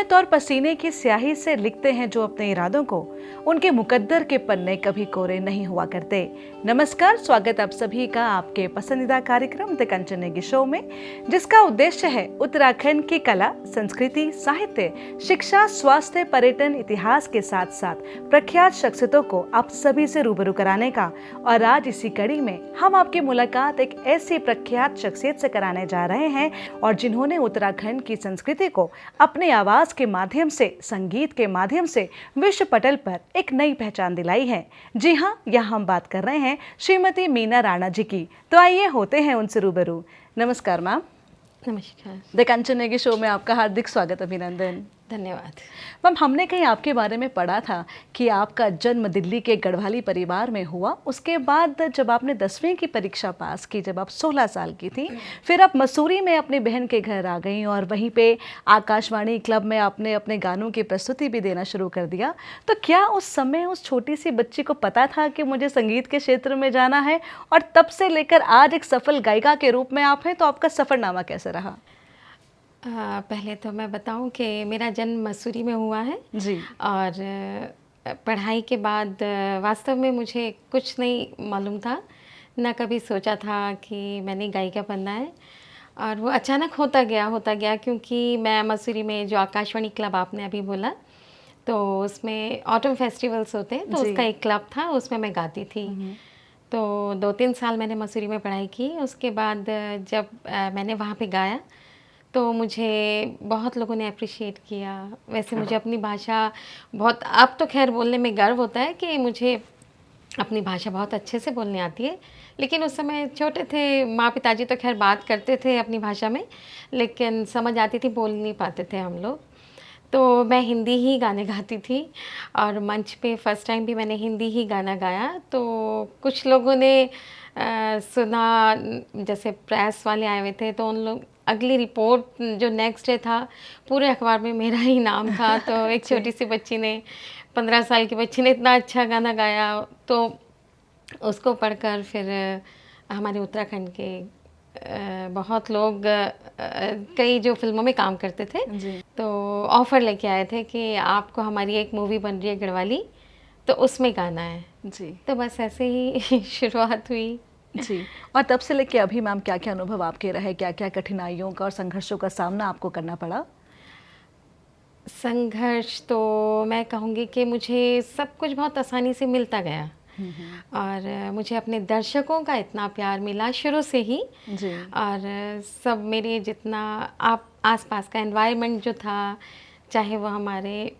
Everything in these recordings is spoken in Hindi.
मेहनत और पसीने की स्याही से लिखते हैं जो अपने इरादों को, उनके मुकद्दर के पन्ने कभी कोरे नहीं हुआ करते। नमस्कार, स्वागत आप सभी का आपके पसंदीदा कार्यक्रम द कंचन नेगी शो में, जिसका उद्देश्य है उत्तराखंड की कला, संस्कृति, साहित्य, शिक्षा, स्वास्थ्य, पर्यटन, इतिहास के साथ साथ प्रख्यात शख्सियतों को आप सभी से रूबरू कराने का। और आज इसी कड़ी में हम आपकी मुलाकात एक ऐसी प्रख्यात शख्सियत से कराने जा रहे हैं और जिन्होंने उत्तराखंड की संस्कृति को अपने आवाज के माध्यम से, संगीत के माध्यम से विश्व पटल पर एक नई पहचान दिलाई है। जी हाँ, यहाँ हम बात कर रहे हैं श्रीमती मीना राणा जी की। तो आइए होते हैं उनसे रूबरू। नमस्कार मैम। नमस्कार। द कंचन नेगी शो में आपका हार्दिक स्वागत, अभिनंदन। धन्यवाद। मैम, हमने कहीं आपके बारे में पढ़ा था कि आपका जन्म दिल्ली के गढ़वाली परिवार में हुआ। उसके बाद जब आपने 10वीं की परीक्षा पास की, जब आप 16 साल की थी, फिर आप मसूरी में अपनी बहन के घर आ गई और वहीं पे आकाशवाणी क्लब में आपने अपने गानों की प्रस्तुति भी देना शुरू कर दिया। तो क्या उस समय उस छोटी सी बच्ची को पता था कि मुझे संगीत के क्षेत्र में जाना है, और तब से लेकर आज एक सफल गायिका के रूप में आप हैं, तो आपका सफ़रनामा कैसे रहा? पहले तो मैं बताऊं कि मेरा जन्म मसूरी में हुआ है जी। और पढ़ाई के बाद वास्तव में मुझे कुछ नहीं मालूम था, ना कभी सोचा था कि मैंने गायिका बनना है। और वो अचानक होता गया क्योंकि मैं मसूरी में जो आकाशवाणी क्लब आपने अभी बोला, तो उसमें ऑटम फेस्टिवल्स होते हैं, तो उसका एक क्लब था, उसमें मैं गाती थी। तो 2-3 साल मैंने मसूरी में पढ़ाई की। उसके बाद जब मैंने वहाँ पे गाया तो मुझे बहुत लोगों ने अप्रिशिएट किया। वैसे मुझे अपनी भाषा बहुत, अब तो खैर बोलने में गर्व होता है कि मुझे अपनी भाषा बहुत अच्छे से बोलने आती है, लेकिन उस समय छोटे थे, माँ पिताजी तो खैर बात करते थे अपनी भाषा में, लेकिन समझ आती थी, बोल नहीं पाते थे हम लोग। तो मैं हिंदी ही गाने गाती थी और मंच पे फर्स्ट टाइम भी मैंने हिंदी ही गाना गाया। तो कुछ लोगों ने सुना, जैसे प्रेस वाले आए हुए थे, तो उन लोग अगली रिपोर्ट जो नेक्स्ट डे था, पूरे अखबार में मेरा ही नाम था। तो एक छोटी सी बच्ची ने, 15 साल की बच्ची ने इतना अच्छा गाना गाया, तो उसको पढ़कर फिर हमारे उत्तराखंड के बहुत लोग, कई जो फिल्मों में काम करते थे, तो ऑफ़र लेके आए थे कि आपको हमारी एक मूवी बन रही है गढ़वाली, तो उसमें गाना है। जी। तो बस ऐसे ही शुरुआत हुई। जी। और तब से लेके अभी मैम क्या क्या अनुभव आपके रहे, क्या क्या कठिनाइयों का और संघर्षों का सामना आपको करना पड़ा? संघर्ष तो मैं कहूँगी कि मुझे सब कुछ बहुत आसानी से मिलता गया और मुझे अपने दर्शकों का इतना प्यार मिला शुरू से ही। जी। और सब मेरे जितना आसपास का एनवायरनमेंट जो था, चाहे वो हमारे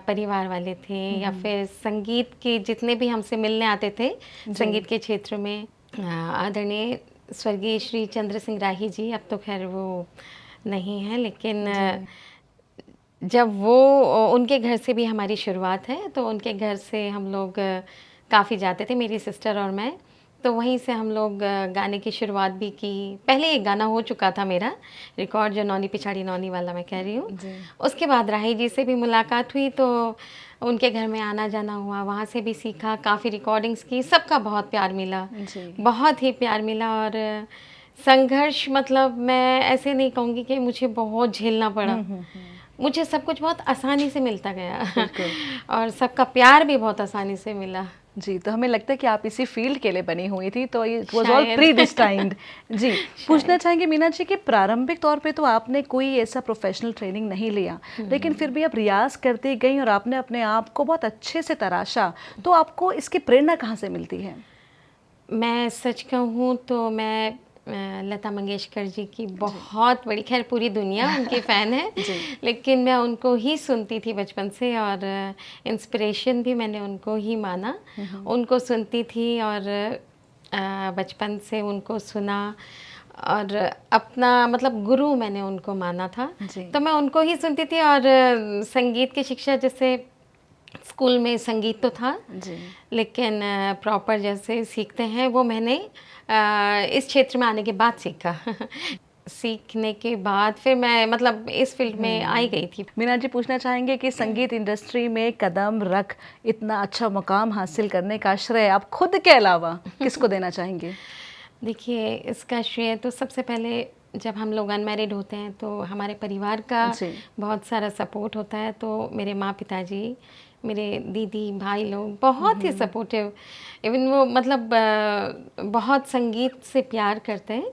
परिवार वाले थे या फिर संगीत के जितने भी हमसे मिलने आते थे संगीत के क्षेत्र में, आदरणीय स्वर्गीय श्री चंद्र सिंह राही जी, अब तो खैर वो नहीं है, लेकिन जब वो, उनके घर से भी हमारी शुरुआत है, तो उनके घर से हम लोग काफ़ी जाते थे, मेरी सिस्टर और मैं। तो वहीं से हम लोग गाने की शुरुआत भी की। पहले एक गाना हो चुका था मेरा रिकॉर्ड, जो नौनी पिछाड़ी नौनी वाला मैं कह रही हूँ। उसके बाद राही जी से भी मुलाकात हुई, तो उनके घर में आना जाना हुआ, वहाँ से भी सीखा, काफ़ी रिकॉर्डिंग्स की, सबका बहुत प्यार मिला, बहुत ही प्यार मिला। और संघर्ष मतलब मैं ऐसे नहीं कहूँगी कि मुझे बहुत झेलना पड़ा, मुझे सब कुछ बहुत आसानी से मिलता गया और सबका प्यार भी बहुत आसानी से मिला। जी। तो हमें लगता है कि आप इसी फील्ड के लिए बनी हुई थी, तो it was all predestined. जी। पूछना चाहेंगे मीना जी कि प्रारंभिक तौर पे तो आपने कोई ऐसा प्रोफेशनल ट्रेनिंग नहीं लिया, लेकिन फिर भी आप रियाज करती गई और आपने अपने आप को बहुत अच्छे से तराशा, तो आपको इसकी प्रेरणा कहाँ से मिलती है? मैं सच कहूँ तो मैं लता मंगेशकर जी की बहुत बड़ी, खैर पूरी दुनिया उनकी फ़ैन है, लेकिन मैं उनको ही सुनती थी बचपन से और इंस्पिरेशन भी मैंने उनको ही माना। उनको सुनती थी और बचपन से उनको सुना और अपना मतलब गुरु मैंने उनको माना था, तो मैं उनको ही सुनती थी। और संगीत की शिक्षा, जैसे स्कूल में संगीत तो था लेकिन प्रॉपर जैसे सीखते हैं वो मैंने इस क्षेत्र में आने के बाद सीखा। सीखने के बाद फिर मैं मतलब इस फील्ड में आई गई थी। मीना जी, पूछना चाहेंगे कि संगीत इंडस्ट्री में कदम रख इतना अच्छा मुकाम हासिल करने का श्रेय आप खुद के अलावा किसको देना चाहेंगे? देखिए, इसका श्रेय तो सबसे पहले जब हम लोग अनमैरिड होते हैं तो हमारे परिवार का जी। बहुत सारा सपोर्ट होता है। तो मेरे माँ पिताजी, मेरे दीदी भाई लोग बहुत ही सपोर्टिव, इवन वो मतलब बहुत संगीत से प्यार करते हैं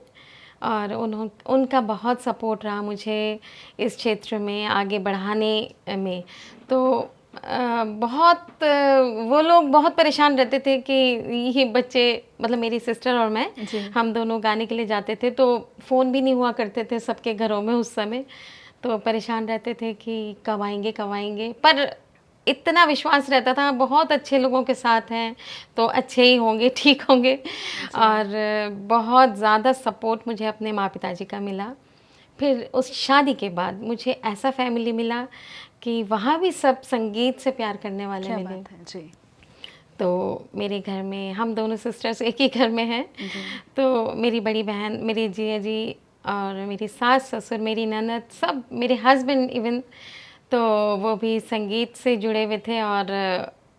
और उनका बहुत सपोर्ट रहा मुझे इस क्षेत्र में आगे बढ़ाने में। तो बहुत वो लोग बहुत परेशान रहते थे कि ये बच्चे, मतलब मेरी सिस्टर और मैं, जी। हम दोनों गाने के लिए जाते थे तो फ़ोन भी नहीं हुआ करते थे सबके घरों में उस समय। तो परेशान रहते थे कि कब आएंगे कब आएंगे, पर इतना विश्वास रहता था बहुत अच्छे लोगों के साथ हैं तो अच्छे ही होंगे, ठीक होंगे। और बहुत ज़्यादा सपोर्ट मुझे अपने माँ पिताजी का मिला। फिर उस शादी के बाद मुझे ऐसा फैमिली मिला कि वहाँ भी सब संगीत से प्यार करने वाले क्या मिले। बात है जी। तो मेरे घर में हम दोनों सिस्टर्स एक ही घर में हैं। तो मेरी बड़ी बहन, मेरी जिया जी और मेरी सास ससुर, मेरी ननद, सब, मेरे हस्बैंड इवन, तो वो भी संगीत से जुड़े हुए थे और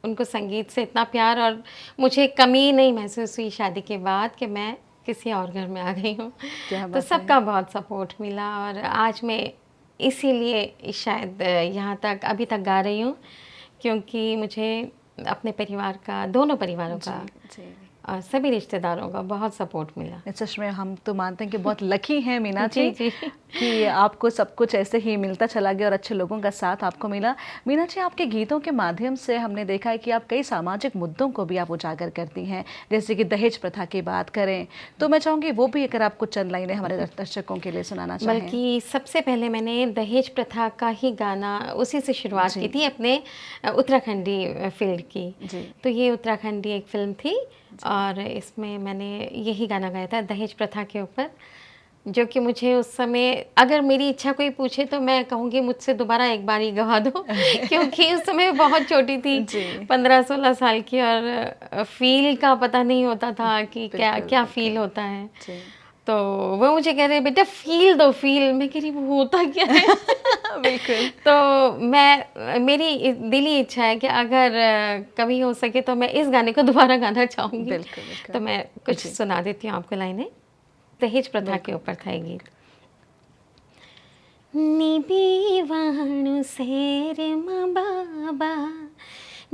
उनको संगीत से इतना प्यार, और मुझे कमी नहीं महसूस हुई शादी के बाद कि मैं किसी और घर में आ गई हूँ। क्या तो बात है। सबका बहुत सपोर्ट मिला और आज मैं इसीलिए शायद यहाँ तक अभी तक गा रही हूँ, क्योंकि मुझे अपने परिवार का, दोनों परिवारों का जी। और सभी रिश्तेदारों का बहुत सपोर्ट मिला। सच में हम तो मानते हैं कि बहुत लकी हैं मीना जी जी जी। कि आपको सब कुछ ऐसे ही मिलता चला गया और अच्छे लोगों का साथ आपको मिला। मीना जी, आपके गीतों के माध्यम से हमने देखा है कि आप कई सामाजिक मुद्दों को भी आप उजागर करती हैं, जैसे कि दहेज प्रथा की बात करें तो मैं चाहूँगी वो भी अगर आप कुछ चंद लाइनें हमारे दर्शकों के लिए सुनाना चाहें। बल्कि सबसे पहले मैंने दहेज प्रथा का ही गाना, उसी से शुरुआत की थी अपने उत्तराखंडी फील्ड की। जी। तो ये उत्तराखंडी एक फिल्म थी और इसमें मैंने यही गाना गाया था दहेज प्रथा के ऊपर, जो कि मुझे उस समय, अगर मेरी इच्छा कोई पूछे तो मैं कहूँगी मुझसे दोबारा एक बार ही गवा दो क्योंकि उस समय बहुत छोटी थी, 15-16 साल की, और फील का पता नहीं होता था कि क्या क्या फील होता है। तो वो मुझे कह रहे बेटा फील दो, फील। मैं कह रही वो होता क्या है बिल्कुल। तो मेरी दिली इच्छा है कि अगर कभी हो सके तो मैं इस गाने को दोबारा गाना चाहूँगी। बिल्कुल, बिल्कुल। तो मैं कुछ सुना देती हूँ आपको लाइनें। दहेज प्रथा के ऊपर था ये गीत। निबीवाणु सेर मा बाबा,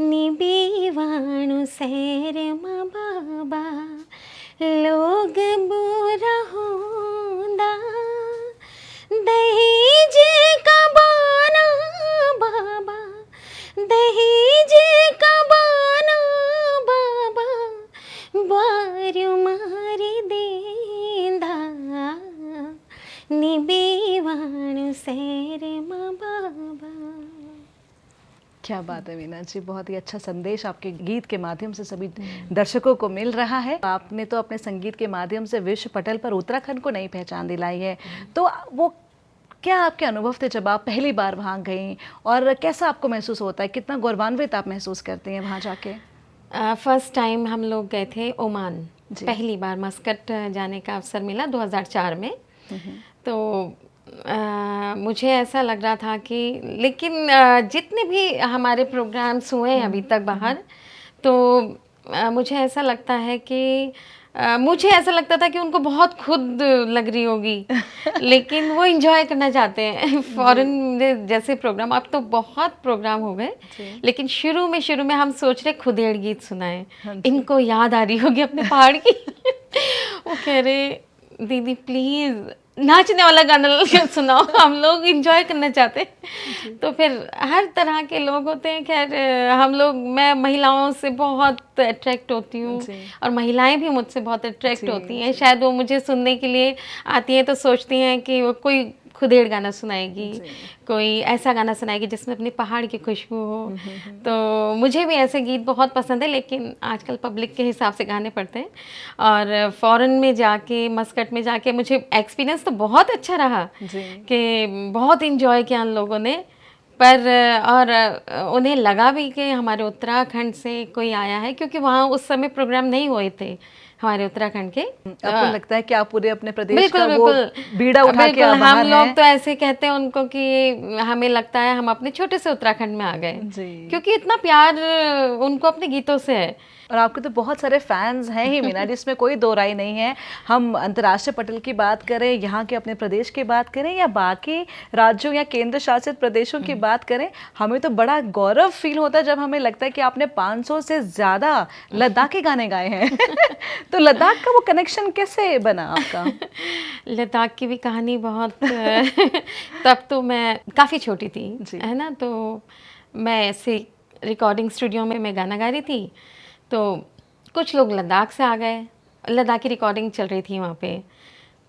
निबीवाणु सेर मा बाबा, लोग बुरा होंदा दहेज का बाना बाबा, दहेज का बाना बाबा, बारू मारी देंदा, निबीवाणु सेर मा बाबा। क्या बात है मीना जी, बहुत ही अच्छा संदेश आपके गीत के माध्यम से सभी दर्शकों को मिल रहा है। आपने तो अपने संगीत के माध्यम से विश्व पटल पर उत्तराखंड को नई पहचान दिलाई है। तो वो क्या आपके अनुभव थे जब आप पहली बार वहाँ गईं, और कैसा आपको महसूस होता है, कितना गौरवान्वित आप महसूस करती हैं वहाँ जाके? फर्स्ट टाइम हम लोग गए थे ओमान, पहली बार मस्कट जाने का अवसर मिला 2004 में। तो मुझे ऐसा लग रहा था कि, लेकिन जितने भी हमारे प्रोग्राम्स हुए हैं अभी तक बाहर, तो मुझे ऐसा लगता है कि मुझे ऐसा लगता था कि उनको बहुत खुद लग रही होगी लेकिन वो एंजॉय करना चाहते हैं फॉरेन जैसे प्रोग्राम। अब तो बहुत प्रोग्राम हो गए, लेकिन शुरू में हम सोच रहे खुदेड़ गीत सुनाएं, इनको याद आ रही होगी अपने पहाड़ की वो कह रहे दीदी प्लीज़ नाचने वाला गाना सुनाओ, हम लोग एंजॉय करना चाहते हैं। तो फिर हर तरह के लोग होते हैं। खैर हम लोग, मैं महिलाओं से बहुत अट्रैक्ट होती हूँ और महिलाएं भी मुझसे बहुत अट्रैक्ट होती हैं। शायद वो मुझे सुनने के लिए आती हैं तो सोचती हैं कि वो कोई खुदेड़ गाना सुनाएगी, कोई ऐसा गाना सुनाएगी जिसमें अपनी पहाड़ की खुशबू हो। तो मुझे भी ऐसे गीत बहुत पसंद है, लेकिन आजकल पब्लिक के हिसाब से गाने पड़ते हैं। और फॉरेन में जाके, मस्कट में जाके मुझे एक्सपीरियंस तो बहुत अच्छा रहा कि बहुत इंजॉय किया उन लोगों ने। पर और उन्हें लगा भी कि हमारे उत्तराखंड से कोई आया है, क्योंकि वहाँ उस समय प्रोग्राम नहीं हुए थे हमारे उत्तराखंड के। आपको लगता है कि आप पूरे अपने प्रदेश बिल्कुल का वो बिल्कुल बीड़ा उठा के बिल्कुल, आप हम बाहर लोग हैं। तो ऐसे कहते हैं उनको कि हमें लगता है हम अपने छोटे से उत्तराखंड में आ गए, जी। क्योंकि इतना प्यार उनको अपने गीतों से है। और आपके तो बहुत सारे फैंस हैं ही मीना, जिसमें कोई दो राय नहीं है। हम अंतर्राष्ट्रीय पटल की बात करें, यहाँ के अपने प्रदेश की बात करें या बाकी राज्यों या केंद्र शासित प्रदेशों की बात करें, हमें तो बड़ा गौरव फील होता है जब हमें लगता है कि आपने 500 से ज़्यादा लद्दाखी गाने गाए हैं। तो लद्दाख का वो कनेक्शन कैसे बना आपका? लद्दाख की भी कहानी बहुत तब तो मैं काफ़ी छोटी थी, जी। है ना, तो मैं ऐसे रिकॉर्डिंग स्टूडियो में मैं गाना गा रही थी, तो कुछ लोग लद्दाख से आ गए, लद्दाख की रिकॉर्डिंग चल रही थी वहाँ पे।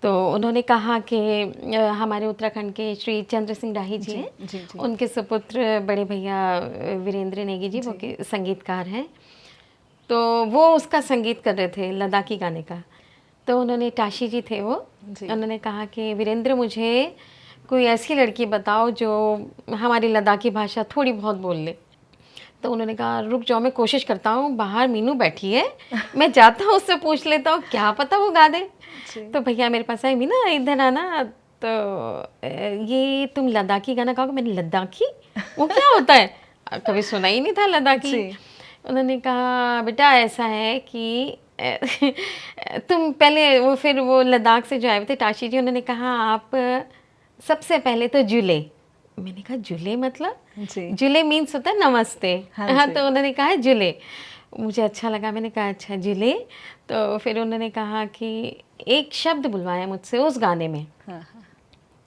तो उन्होंने कहा कि हमारे उत्तराखंड के श्री चंद्र सिंह राही जी हैं, जी, जी। उनके सुपुत्र बड़े भैया वीरेंद्र नेगी जी, वो के संगीतकार हैं, तो वो उसका संगीत कर रहे थे लद्दाखी गाने का। तो उन्होंने, टाशी जी थे वो, उन्होंने कहा कि वीरेंद्र मुझे कोई ऐसी लड़की बताओ जो हमारी लद्दाखी भाषा थोड़ी बहुत बोल ले। तो उन्होंने कहा रुक जाओ, मैं कोशिश करता हूँ, बाहर मीनू बैठी है, मैं जाता हूँ उससे पूछ लेता हूँ, क्या पता वो गा दे। तो भैया मेरे पास आए, मीना इधर आना, तो ये तुम लद्दाखी गाना गाओगे? मैंने लद्दाखी, वो क्या होता है? कभी सुना ही नहीं था लद्दाखी। उन्होंने कहा बेटा ऐसा है कि तुम पहले वो, फिर वो लद्दाख से जो आए थे टाशी जी, उन्होंने कहा आप सबसे पहले तो जुले। मैंने कहा जुले मतलब? जुले मीन्स होता है नमस्ते। हाँ, तो उन्होंने कहा जुले। मुझे अच्छा लगा, मैंने कहा अच्छा जुले। तो फिर उन्होंने कहा कि एक शब्द बुलवाया मुझसे उस गाने में,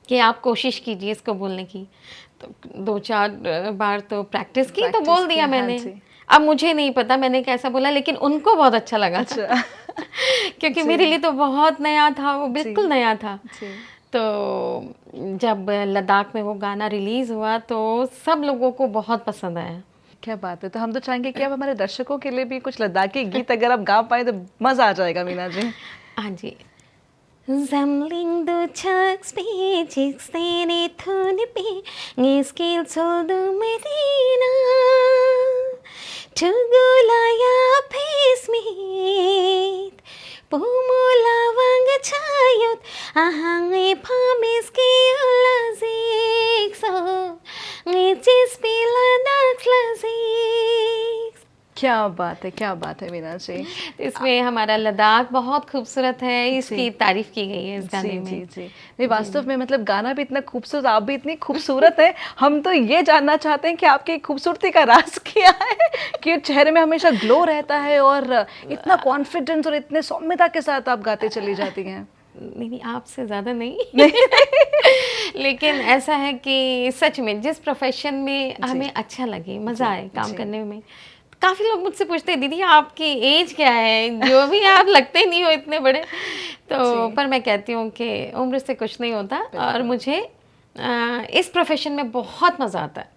कि आप कोशिश कीजिए इसको बोलने की। तो 2-4 बार तो प्रैक्टिस की, तो बोल दिया मैंने। अब मुझे नहीं पता मैंने कैसा बोला, लेकिन उनको बहुत अच्छा लगा। क्योंकि मेरे लिए तो बहुत नया था, वो बिल्कुल नया था। तो जब लद्दाख में वो गाना रिलीज़ हुआ तो सब लोगों को बहुत पसंद आया। क्या बात है। तो हम तो चाहेंगे कि अब हमारे दर्शकों के लिए भी कुछ लद्दाखी गीत अगर आप गा पाए तो मज़ा आ जाएगा मीना जी। हाँ जी। Zamlindo chucks be chicks tene thune be ngiskil soldu medina tugulaya pesmit pumula wang chayot ahangi pamis ki ulazik so ngichis pila dakhlazik। क्या बात है, क्या बात है मीना जी। इसमें हमारा लद्दाख बहुत खूबसूरत है, इसकी तारीफ की गई है इस गाने में। जी। नहीं, वास्तव में मतलब गाना भी इतना खूबसूरत, आप भी इतनी खूबसूरत है। हम तो ये जानना चाहते हैं कि आपकी खूबसूरती का राज क्या है कि चेहरे में हमेशा ग्लो रहता है और इतना कॉन्फिडेंस और इतने सौम्यता के साथ आप गाते चली जाती हैं। नहीं, आपसे ज़्यादा नहीं। लेकिन ऐसा है कि सच में जिस प्रोफेशन में हमें अच्छा लगे, मज़ा आए काम करने में। काफ़ी लोग मुझसे पूछते हैं दीदी आपकी एज क्या है, जो भी आप लगते नहीं हो इतने बड़े। तो पर मैं कहती हूँ कि उम्र से कुछ नहीं होता, और मुझे इस प्रोफेशन में बहुत मज़ा आता है।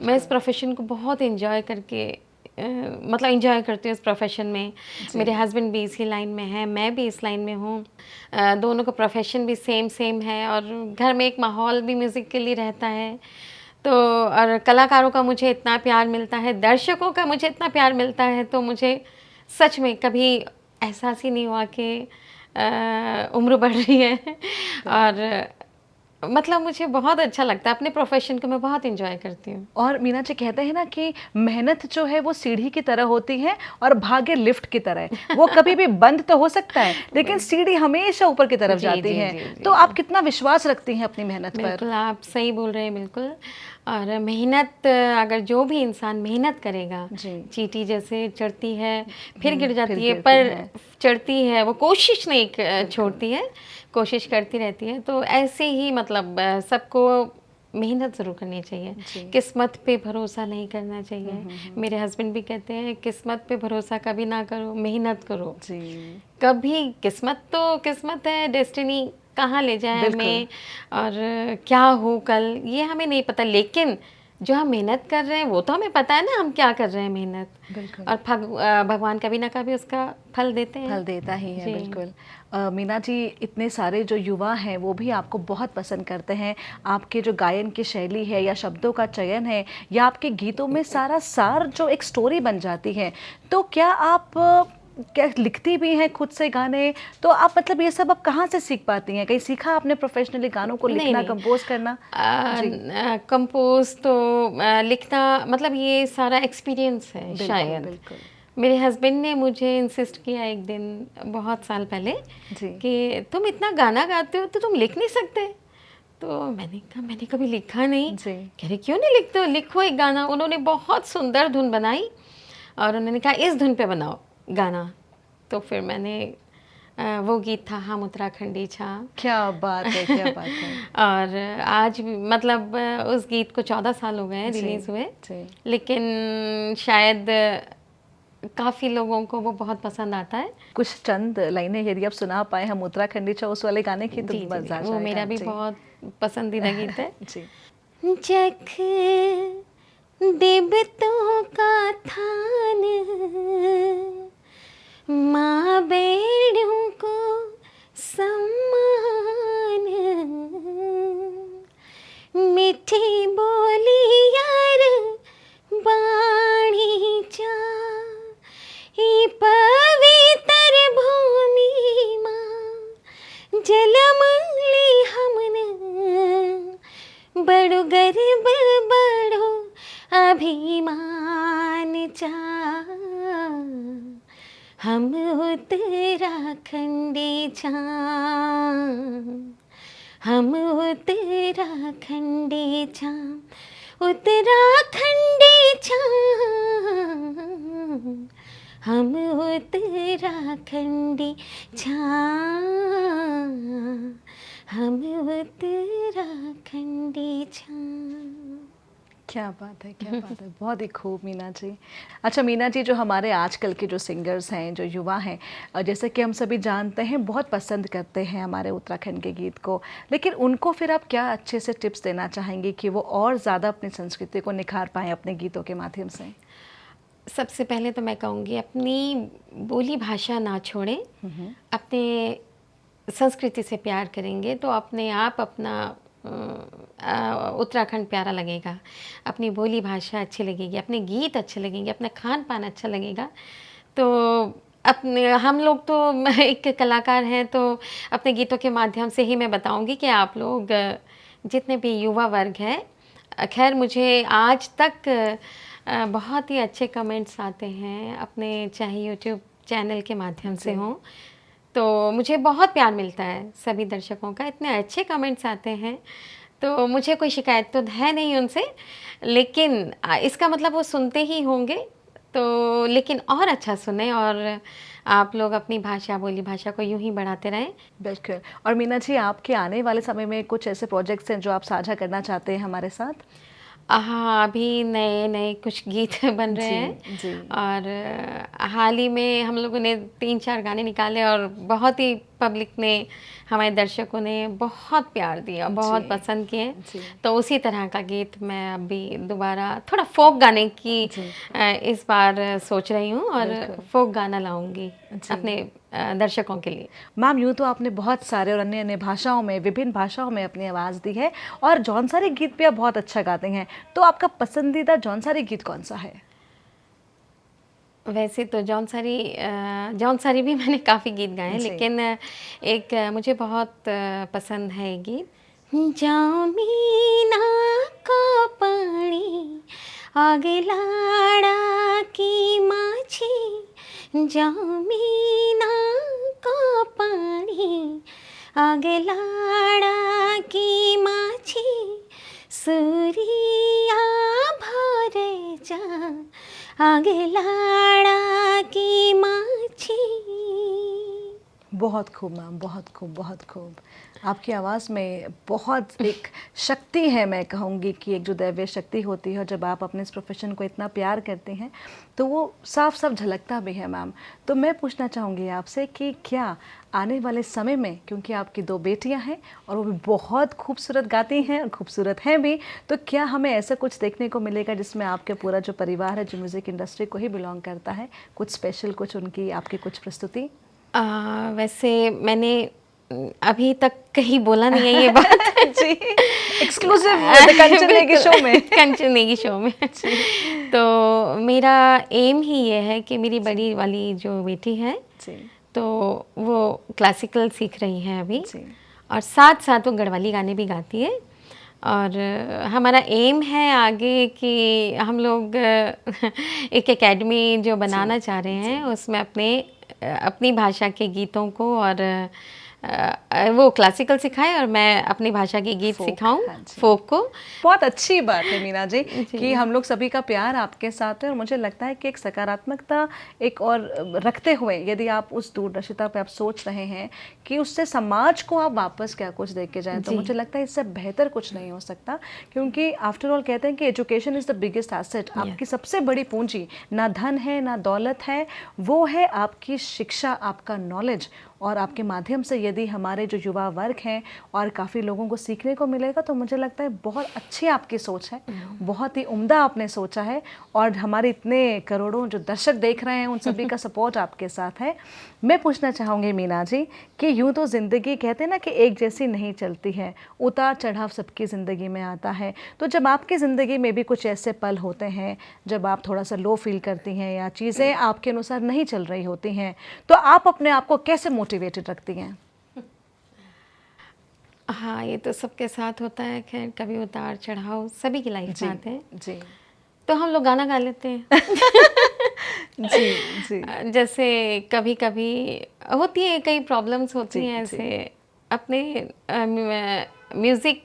मैं इस प्रोफेशन को बहुत एंजॉय करके मतलब एंजॉय करती हूँ इस प्रोफेशन में। मेरे हस्बैंड भी इसी लाइन में है, मैं भी इस लाइन में हूँ, दोनों का प्रोफेशन भी सेम है, और घर में एक माहौल भी म्यूज़िक के लिए रहता है। तो और कलाकारों का मुझे इतना प्यार मिलता है, दर्शकों का मुझे इतना प्यार मिलता है, तो मुझे सच में कभी एहसास ही नहीं हुआ कि उम्र बढ़ रही है। और मतलब मुझे बहुत अच्छा लगता है, अपने प्रोफेशन को मैं बहुत एंजॉय करती हूँ। और मीना जी कहते हैं ना कि मेहनत जो है वो सीढ़ी की तरह होती है और भाग्य लिफ्ट की तरह है। वो कभी भी बंद तो हो सकता है लेकिन सीढ़ी हमेशा ऊपर की तरफ जाती है। तो आप कितना विश्वास रखती हैं अपनी मेहनत पर? बिल्कुल, आप सही बोल रहे हैं, बिल्कुल। और मेहनत, अगर जो भी इंसान मेहनत करेगा, चींटी जैसे चढ़ती है फिर गिर जाती है, पर चढ़ती है, वो कोशिश नहीं छोड़ती है, कोशिश करती रहती है। तो ऐसे ही मतलब सबको मेहनत ज़रूर करनी चाहिए, किस्मत पे भरोसा नहीं करना चाहिए। मेरे हस्बैंड भी कहते हैं किस्मत पे भरोसा कभी ना करो, मेहनत करो। कभी किस्मत तो किस्मत है, डेस्टिनी कहाँ ले जाए हमें और क्या हो कल, ये हमें नहीं पता। लेकिन जो हम मेहनत कर रहे हैं वो तो हमें पता है ना हम क्या कर रहे हैं मेहनत। और भगवान कभी ना कभी उसका फल देते हैं, फल देता ही है। बिल्कुल। मीना जी, इतने सारे जो युवा हैं वो भी आपको बहुत पसंद करते हैं। आपके जो गायन की शैली है या शब्दों का चयन है या आपके गीतों में सारा सार जो एक स्टोरी बन जाती है, तो क्या आप क्या लिखती भी हैं खुद से गाने, तो आप मतलब ये सब आप कहाँ से सीख पाती हैं? कहीं सीखा आपने प्रोफेशनली गानों को नहीं लिखना, नहीं, कंपोज करना? जी, कंपोज तो लिखना मतलब ये सारा एक्सपीरियंस है बिल्कुल, शायद। बिल्कुल। मेरे हस्बैंड ने मुझे इंसिस्ट किया एक दिन, बहुत साल पहले, जी, कि तुम इतना गाना गाते हो तो तुम लिख नहीं सकते? तो मैंने कहा मैंने कभी लिखा नहीं। जी, कह रहे क्यों नहीं लिखते हो, लिखो एक गाना। उन्होंने बहुत सुंदर धुन बनाई और उन्होंने कहा इस धुन पे बनाओ गाना। तो फिर मैंने वो गीत था हम उत्तराखंडी छा। क्या बात है, क्या बात है। और आज भी मतलब उस गीत को 14 साल हो गए हैं जी, रिलीज़ हुए, जी। लेकिन शायद काफ़ी लोगों को वो बहुत पसंद आता है। कुछ चंद लाइनें यदि आप सुना पाएँ हम उत्तराखंडी छा उस वाले गाने की, तो जी, जी, मज़ा आ जी, वो जाएगा। मेरा भी जी। बहुत पसंदीदा गीत है। जी, जख देवतों का थान, माँ बेड़ों को सम्मान, मीठी बोली यार बाणी जा, ई पवित्र भूमि माँ जलमली हमन, बड़ो गर्व बड़ो अभिमान चा, हम उत्तराखंडी छा, हम उत्तराखंडी छा, उत्तराखंडी छा, हम उत्तराखंडी छा, हम उत्तराखंडी छा। क्या बात है, क्या बात है। बहुत ही खूब मीना जी। अच्छा मीना जी, जो हमारे आजकल के जो सिंगर्स हैं, जो युवा हैं, जैसे कि हम सभी जानते हैं बहुत पसंद करते हैं हमारे उत्तराखंड के गीत को, लेकिन उनको फिर आप क्या अच्छे से टिप्स देना चाहेंगे कि वो और ज़्यादा अपनी संस्कृति को निखार पाएँ अपने गीतों के माध्यम से? सबसे पहले तो मैं कहूँगी अपनी बोली भाषा ना छोड़ें, अपने संस्कृति से प्यार करेंगे तो अपने आप अपना उत्तराखंड प्यारा लगेगा, अपनी बोली भाषा अच्छी लगेगी, अपने गीत अच्छे लगेंगे, अपना खान पान अच्छा लगेगा। तो अपने हम लोग तो एक कलाकार हैं, तो अपने गीतों के माध्यम से ही मैं बताऊंगी कि आप लोग जितने भी युवा वर्ग है, खैर मुझे आज तक बहुत ही अच्छे कमेंट्स आते हैं अपने, चाहे यूट्यूब चैनल के माध्यम से हों, तो मुझे बहुत प्यार मिलता है सभी दर्शकों का, इतने अच्छे कमेंट्स आते हैं। तो मुझे कोई शिकायत तो है नहीं उनसे, लेकिन इसका मतलब वो सुनते ही होंगे, तो लेकिन और अच्छा सुने और आप लोग अपनी भाषा, बोली भाषा को यूं ही बढ़ाते रहें। बिल्कुल। और मीना जी, आपके आने वाले समय में कुछ ऐसे प्रोजेक्ट्स हैं जो आप साझा करना चाहते हैं हमारे साथ? हाँ, अभी नए नए कुछ गीत बन रहे हैं जी। और हाल ही में हम लोगों ने 3-4 गाने निकाले और बहुत ही पब्लिक ने, हमारे दर्शकों ने बहुत प्यार दिया, बहुत जी, पसंद किए। जी। तो उसी तरह का गीत मैं अभी दोबारा थोड़ा फोक गाने की इस बार सोच रही हूँ और फोक गाना लाऊंगी अपने दर्शकों के लिए। मैम, यूँ तो आपने बहुत सारे और अन्य अन्य भाषाओं में, विभिन्न भाषाओं में अपनी आवाज़ दी है और जौनसारी गीत भी आप बहुत अच्छा गाते हैं, तो आपका पसंदीदा जौनसारी गीत कौन सा है? वैसे तो जौनसारी भी मैंने काफ़ी गीत गाए हैं, लेकिन एक मुझे बहुत पसंद है ये गीत, जाओ मीना का पानी आग लाड़ा की माछी, जाओ मीना का पानी आग लाड़ा की माछी, सूरिया भरे जा आग लाड़ा की माछी। बहुत खूब मैम, बहुत खूब, बहुत खूब। आपकी आवाज़ में बहुत एक शक्ति है, मैं कहूँगी कि एक जो दैवीय शक्ति होती है, जब आप अपने इस प्रोफेशन को इतना प्यार करते हैं तो वो साफ साफ झलकता भी है मैम। तो मैं पूछना चाहूँगी आपसे कि क्या आने वाले समय में, क्योंकि आपकी 2 बेटियां हैं और वो भी बहुत खूबसूरत गाती हैं और खूबसूरत हैं भी, तो क्या हमें ऐसा कुछ देखने को मिलेगा जिसमें आपके पूरा जो परिवार है, जो म्यूज़िक इंडस्ट्री को ही बिलोंग करता है, कुछ स्पेशल, कुछ उनकी आपकी कुछ प्रस्तुति? वैसे मैंने अभी तक कहीं बोला नहीं है ये बात जी, एक्सक्लूसिव कंचन नेगी शो में। कंचन नेगी शो में। तो मेरा एम ही ये है कि मेरी बड़ी वाली जो बेटी है जी तो वो क्लासिकल सीख रही है अभी, जी और साथ साथ वो गढ़वाली गाने भी गाती है। और हमारा एम है आगे कि हम लोग एक एकेडमी जो बनाना चाह रहे हैं उसमें अपनी भाषा के गीतों को और वो क्लासिकल सिखाए और मैं अपनी भाषा के गीत Folk, सिखाऊं, हाँ जी। फोक को। बहुत अच्छी बात है मीना जी जी। कि हम लोग सभी का प्यार आपके साथ है, और मुझे लगता है कि एक सकारात्मकता एक और रखते हुए यदि आप उस दूरदर्शिता पे आप सोच रहे हैं कि उससे समाज को आप वापस क्या कुछ दे के जाएं, तो जी। मुझे लगता है इससे बेहतर कुछ नहीं हो सकता, क्योंकि आफ्टर ऑल कहते हैं कि education is the biggest asset. आपकी सबसे बड़ी पूंजी ना धन है ना दौलत है, वो है आपकी शिक्षा, आपका नॉलेज। और आपके माध्यम से यदि हमारे जो युवा वर्ग हैं और काफ़ी लोगों को सीखने को मिलेगा, तो मुझे लगता है बहुत अच्छी आपकी सोच है, बहुत ही उम्दा आपने सोचा है, और हमारे इतने करोड़ों जो दर्शक देख रहे हैं उन सभी का सपोर्ट आपके साथ है। मैं पूछना चाहूँगी मीना जी कि यूँ तो ज़िंदगी कहते हैं ना कि एक जैसी नहीं चलती है, उतार चढ़ाव सबकी ज़िंदगी में आता है। तो जब आपकी ज़िंदगी में भी कुछ ऐसे पल होते हैं जब आप थोड़ा सा लो फील करती हैं या चीज़ें आपके अनुसार नहीं चल रही होती हैं, तो आप अपने आप को कैसे मोटिवेटेड रखती हैं? हाँ, ये तो सबके साथ होता है, खैर कभी उतार चढ़ाव सभी की लाइफ में आते हैं। जी तो हम लोग गाना गा लेते हैं। जी जी जैसे कभी कभी होती है, कई प्रॉब्लम्स होती जी, हैं जी। ऐसे अपने म्यूज़िक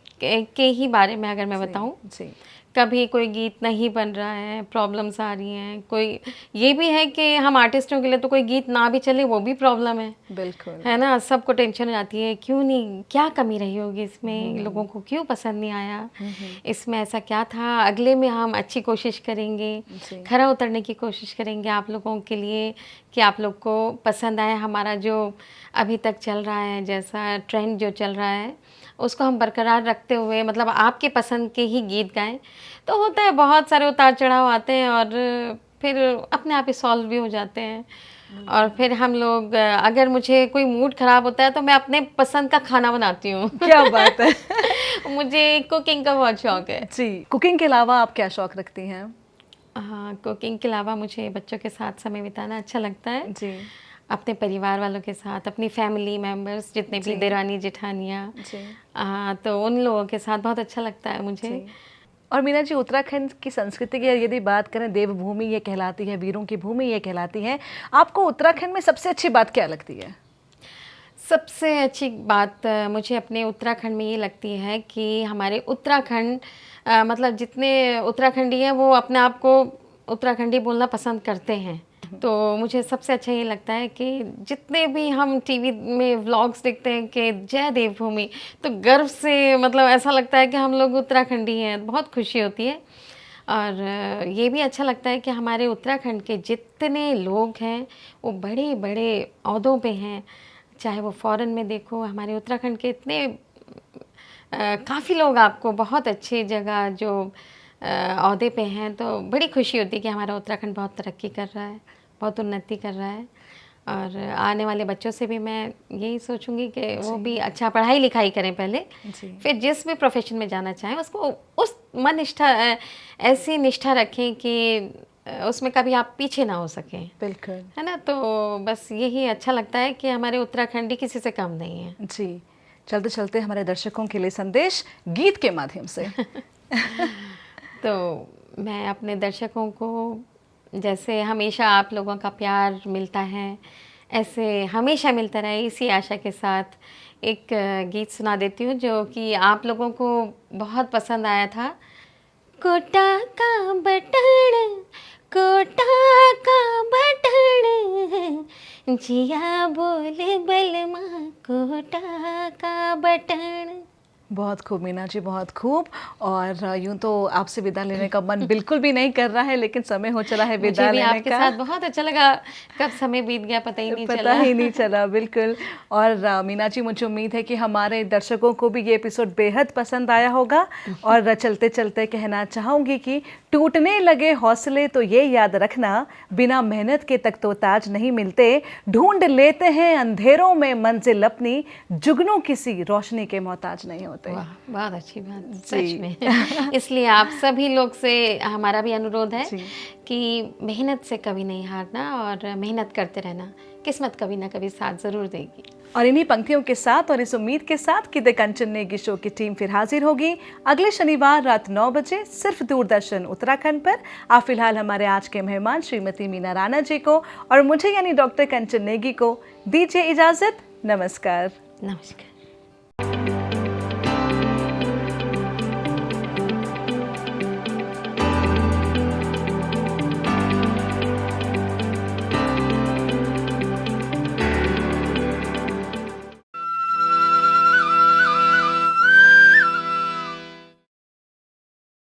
के ही बारे में अगर मैं बताऊं, जी कभी कोई गीत नहीं बन रहा है, प्रॉब्लम्स आ रही हैं। कोई ये भी है कि हम आर्टिस्टों के लिए तो कोई गीत ना भी चले वो भी प्रॉब्लम बिल्कुल है ना। सबको टेंशन हो जाती है, क्यों नहीं, क्या कमी रही होगी इसमें, लोगों को क्यों पसंद नहीं आया, इसमें ऐसा क्या था, अगले में हम अच्छी कोशिश करेंगे, जी खरा उतरने की कोशिश करेंगे आप लोगों के लिए कि आप लोग को पसंद आए हमारा जो अभी तक चल रहा है, जैसा ट्रेंड जो चल रहा है उसको हम बरकरार रखते हुए मतलब आपके पसंद के ही गीत गाएं। तो होता है, बहुत सारे उतार चढ़ाव आते हैं और फिर अपने आप ही सॉल्व भी हो जाते हैं। और फिर हम लोग अगर मुझे कोई मूड ख़राब होता है तो मैं अपने पसंद का खाना बनाती हूँ। क्या बात है। मुझे कुकिंग का बहुत शौक है। जी, कुकिंग के अलावा आप क्या शौक रखती हैं? हाँ, कुकिंग के अलावा मुझे बच्चों के साथ समय बिताना अच्छा लगता है, जी अपने परिवार वालों के साथ, अपनी फैमिली मेम्बर्स जितने भी देरानी जेठानियाँ, जी तो उन लोगों के साथ बहुत अच्छा लगता है मुझे। जी। और मीना जी, उत्तराखंड की संस्कृति की यदि बात करें, देवभूमि ये कहलाती है, वीरों की भूमि ये कहलाती है, आपको उत्तराखंड में सबसे अच्छी बात क्या लगती है? सबसे अच्छी बात मुझे अपने उत्तराखंड में ये लगती है कि हमारे उत्तराखंड मतलब जितने उत्तराखंडी हैं वो अपने आप को उत्तराखंडी बोलना पसंद करते हैं। तो मुझे सबसे अच्छा ये लगता है कि जितने भी हम टीवी में व्लॉग्स देखते हैं कि जय देवभूमि, तो गर्व से मतलब ऐसा लगता है कि हम लोग उत्तराखंडी हैं, बहुत खुशी होती है। और ये भी अच्छा लगता है कि हमारे उत्तराखंड के जितने लोग हैं वो बड़े बड़े ओहदों पे हैं, चाहे वो फॉरेन में देखो, हमारे उत्तराखंड के इतने काफ़ी लोग आपको बहुत अच्छी जगह जो ओहदे पे हैं, तो बड़ी खुशी होती है कि हमारा उत्तराखंड बहुत तरक्की कर रहा है, बहुत उन्नति कर रहा है। और आने वाले बच्चों से भी मैं यही सोचूंगी कि वो भी अच्छा पढ़ाई लिखाई करें पहले, फिर जिस भी प्रोफेशन में जाना चाहें उसको उस मन निष्ठा ऐसी निष्ठा रखें कि उसमें कभी आप पीछे ना हो सकें। बिल्कुल, है ना। तो बस यही अच्छा लगता है कि हमारे उत्तराखंडी किसी से कम नहीं है। जी। चलते चलते हमारे दर्शकों के लिए संदेश गीत के माध्यम से। तो मैं अपने दर्शकों को, जैसे हमेशा आप लोगों का प्यार मिलता है, ऐसे हमेशा मिलता रहे, इसी आशा के साथ एक गीत सुना देती हूँ जो कि आप लोगों को बहुत पसंद आया था। कोटा का बटन, कोटा का बटन, जिया बोले बलमा कोटा का बटन। बहुत खूब मीना जी, बहुत खूब। और यूं तो आपसे विदा लेने का मन बिल्कुल भी नहीं कर रहा है, लेकिन समय हो चला है विदा मुझे भी लेने आपके का। साथ बहुत अच्छा लगा, कब समय बीत गया पता ही नहीं चला। ही नहीं चला, बिल्कुल। और मीना जी, मुझे उम्मीद है कि हमारे दर्शकों को भी ये एपिसोड बेहद पसंद आया होगा। और चलते चलते कहना चाहूँगी कि टूटने लगे हौसले तो ये याद रखना, बिना मेहनत के तक तो ताज नहीं मिलते, ढूंढ लेते हैं अंधेरों में मंजिल अपनी, जुगनू किसी रोशनी के मोहताज नहीं होते। होते। वाह, बहुत अच्छी बात, जी। सच में। इसलिए आप सभी लोग से हमारा भी अनुरोध है जी। कि मेहनत से कभी नहीं हारना और मेहनत करते रहना, किस्मत कभी ना कभी साथ ज़रूर देगी। और इन्हीं पंक्तियों के साथ और इस उम्मीद के साथ कि द कंचन नेगी शो की टीम फिर हाजिर होगी अगले शनिवार रात 9 बजे सिर्फ दूरदर्शन उत्तराखंड पर। आप फिलहाल हमारे आज के मेहमान श्रीमती मीना राणा जी को और मुझे यानी डॉक्टर कंचन नेगी को दीजिए इजाजत। नमस्कार। नमस्कार।